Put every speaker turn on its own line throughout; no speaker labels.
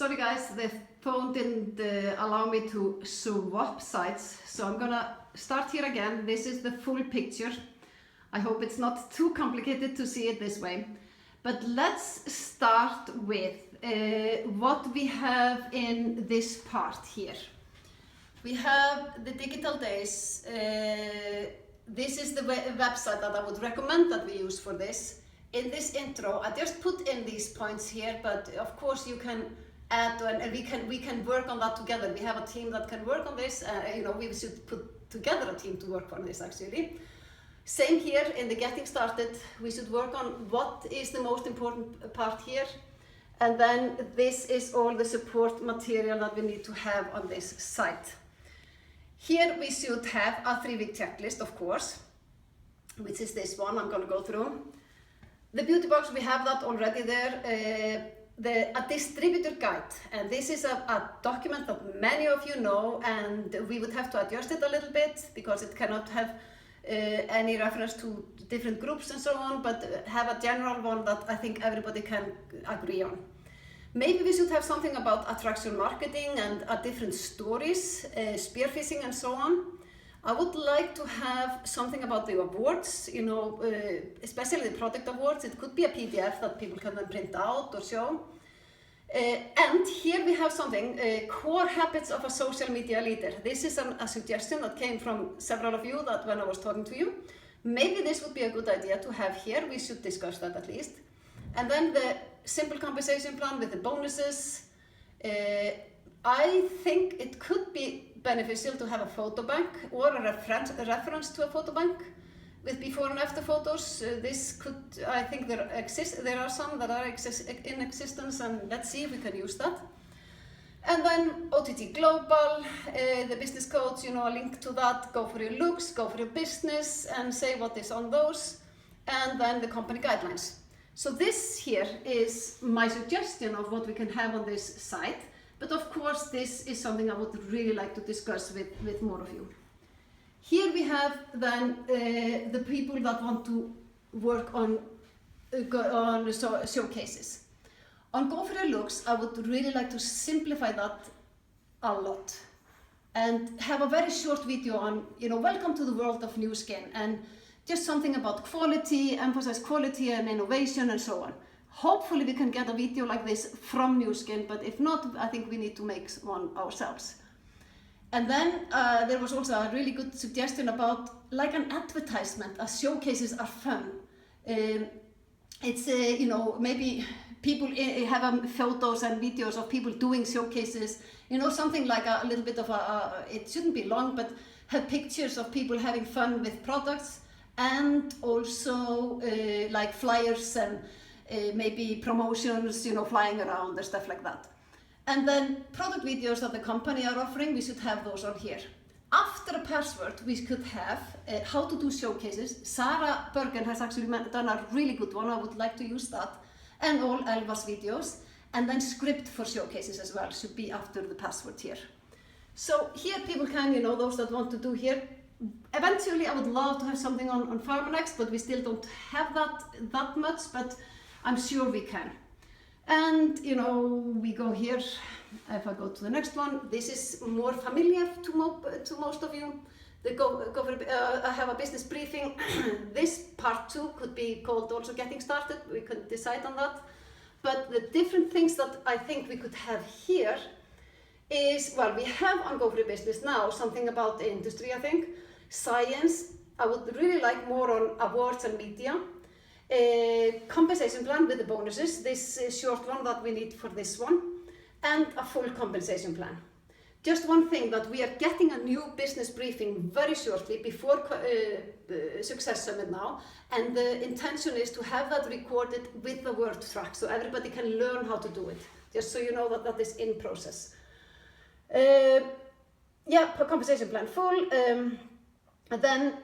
Sorry guys, the phone didn't allow me to swap sides, so I'm gonna start here again. This is the full picture. I hope it's not too complicated to see it this way. But let's start with what we have in this part here. We have the digital days. This is the website that I would recommend that we use for this. In this intro, I just put in these points here, but of course you can add and we can work on that together. We have a team that can work on this. We should put together a team to work on this actually. Same here in the getting started. We should work on what is the most important part here. And then this is all the support material that we need to have on this site. Here we should have a 3-week checklist, of course, which is this one I'm going to go through. The beauty box, we have that already there. A distributor guide, and this is a document that many of you know, and we would have to adjust it a little bit because it cannot have any reference to different groups and so on, but have a general one that I think everybody can agree on. Maybe we should have something about attraction marketing and different stories, spearfishing and so on. I would like to have something about the awards, especially the product awards. It could be a PDF that people can then print out or show. And here we have something, core habits of a social media leader. This is a suggestion that came from several of you that when I was talking to you. Maybe this would be a good idea to have here. We should discuss that at least. And then the simple compensation plan with the bonuses. I think it could be beneficial to have a photo bank or a reference to a photo bank with before and after photos. I think there are some that are in existence, and let's see if we can use that. And then OTG Global, the business codes, a link to that. Go for your looks, go for your business, and say what is on those. And then the company guidelines. So this here is my suggestion of what we can have on this site. But of course, this is something I would really like to discuss with more of you. Here we have then the people that want to work on showcases. On Go For Your Looks, I would really like to simplify that a lot and have a very short video on, welcome to the world of new skin, and just something about quality, emphasize quality and innovation and so on. Hopefully we can get a video like this from Nu Skin, but if not, I think we need to make one ourselves. And then there was also a really good suggestion about like an advertisement, as showcases are fun. It's, maybe people have photos and videos of people doing showcases, something like a little bit of it shouldn't be long, but have pictures of people having fun with products, and also like flyers and maybe promotions, flying around and stuff like that. And then product videos that the company are offering, we should have those on here. After a password, we could have how to do showcases. Sarah Bergen has actually done a really good one. I would like to use that. And all Elva's videos. And then script for showcases as well should be after the password here. So here people can, those that want to do here. Eventually, I would love to have something on Pharmanext, but we still don't have that much, but I'm sure we can. And, we go here. If I go to the next one, this is more familiar to most of you. I have a business briefing. This part 2 could be called also Getting Started. We could decide on that. But the different things that I think we could have here is, well, we have on Go For Your Business now something about the industry, I think. Science, I would really like more on awards and media. Compensation plan with the bonuses, this short one that we need for this one, and a full compensation plan. Just one thing, that we are getting a new business briefing very shortly before Success Summit now, and the intention is to have that recorded with the word track so everybody can learn how to do it, just so you know that is in process. Compensation plan full, and then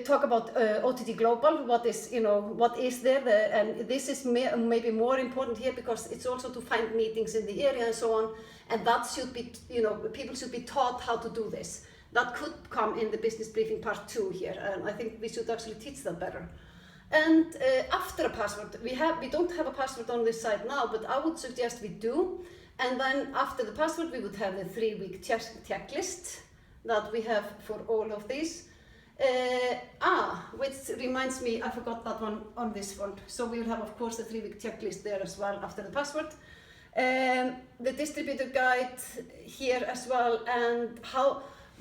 talk about OTG Global, what is there, and this is maybe more important here because it's also to find meetings in the area and so on, and that should be, people should be taught how to do this. That could come in the business briefing part 2 here, and I think we should actually teach that better. And after a password, we don't have a password on this site now, but I would suggest we do. And then after the password, we would have the 3-week checklist that we have for all of these. Which reminds me, I forgot that one on this one. So we will have, of course, the 3-week checklist there as well after the password. The distributor guide here as well, and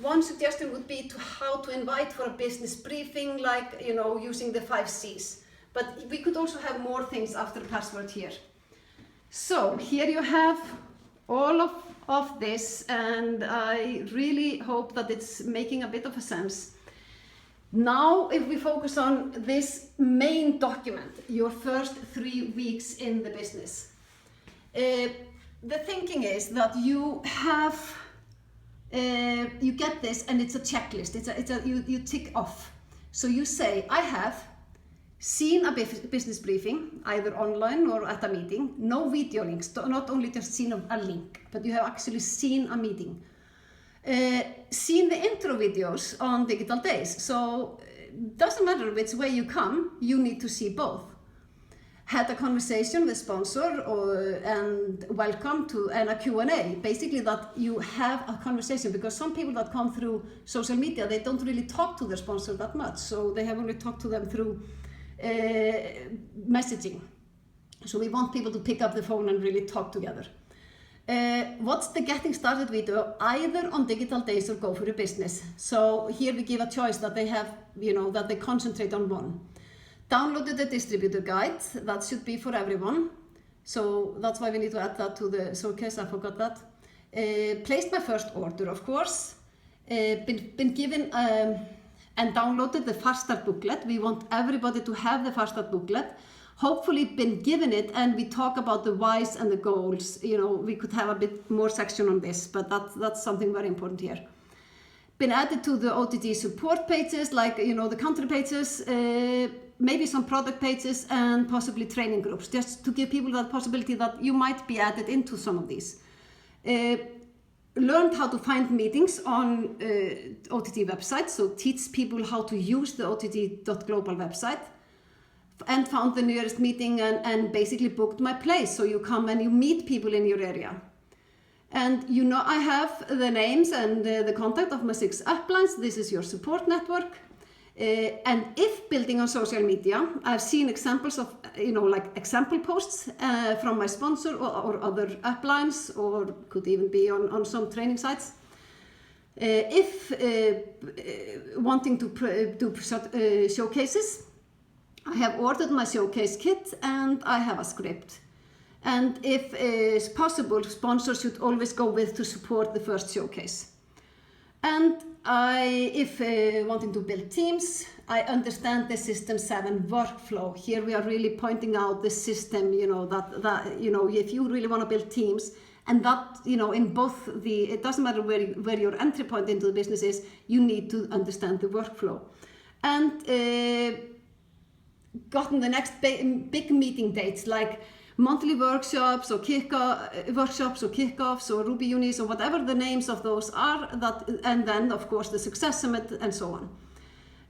one suggestion would be how to invite for a business briefing, like, you know, using the 5 C's. But we could also have more things after password here. So here you have all of this, and I really hope that it's making a bit of a sense. Now, if we focus on this main document, your first 3 weeks in the business, the thinking is that you have, you get this, and it's a checklist. You tick off. So you say, I have seen a business briefing, either online or at a meeting. No video links, not only just seen a link, but you have actually seen a meeting. Seen the intro videos on Digital Days, so doesn't matter which way you come, you need to see both. Had a conversation with sponsor and welcome to and a Q&A, basically that you have a conversation, because some people that come through social media, they don't really talk to their sponsor that much, so they have only talked to them through messaging. So we want people to pick up the phone and really talk together. What's the getting started video, either on Digital Days or Go for Your Business. So here we give a choice that they have, you know, that they concentrate on one. Downloaded the distributor guide, that should be for everyone. So that's why we need to add that to the showcase, I forgot that. Placed my first order, of course. Been given and downloaded the Fast Start booklet. We want everybody to have the Fast Start booklet. Hopefully been given it, and we talk about the whys and the goals. You know, we could have a bit more section on this, but that's something very important here. Been added to the OTG support pages, like, you know, the country pages, maybe some product pages, and possibly training groups, just to give people that possibility that you might be added into some of these. Learned how to find meetings on OTG website, so teach people how to use the OTG.global website. And found the nearest meeting and basically booked my place. So you come and you meet people in your area. And you know, I have the names and the contact of my 6 uplines. This is your support network. And if building on social media, I've seen examples of, you know, like example posts from my sponsor or other uplines, or could even be on some training sites. If wanting to do showcases, I have ordered my showcase kit and I have a script. And if it's possible, sponsors should always go with to support the first showcase. And if wanting to build teams, I understand the System 7 workflow. Here we are really pointing out the system, you know, that you know, if you really want to build teams, and that, you know, in both it doesn't matter where your entry point into the business is, you need to understand the workflow. And gotten the next big meeting dates, like monthly workshops or kickoffs or Ruby Unis or whatever the names of those are, and then of course the Success Summit and so on.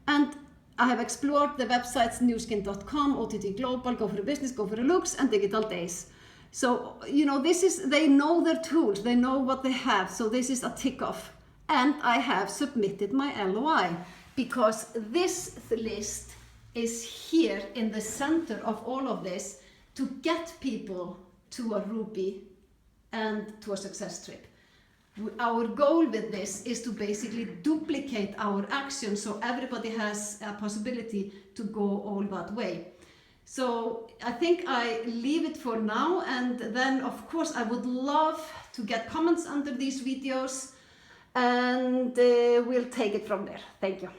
And I have explored the websites newskin.com, OTG Global, Go for Your Business, Go for Your Looks, and Digital Days. So, you know, they know their tools, they know what they have, so this is a tick off. And I have submitted my LOI, because this list is here in the center of all of this to get people to a Ruby and to a success trip. Our goal with this is to basically duplicate our action so everybody has a possibility to go all that way. So I think I leave it for now, and then of course I would love to get comments under these videos, and we'll take it from there. Thank you.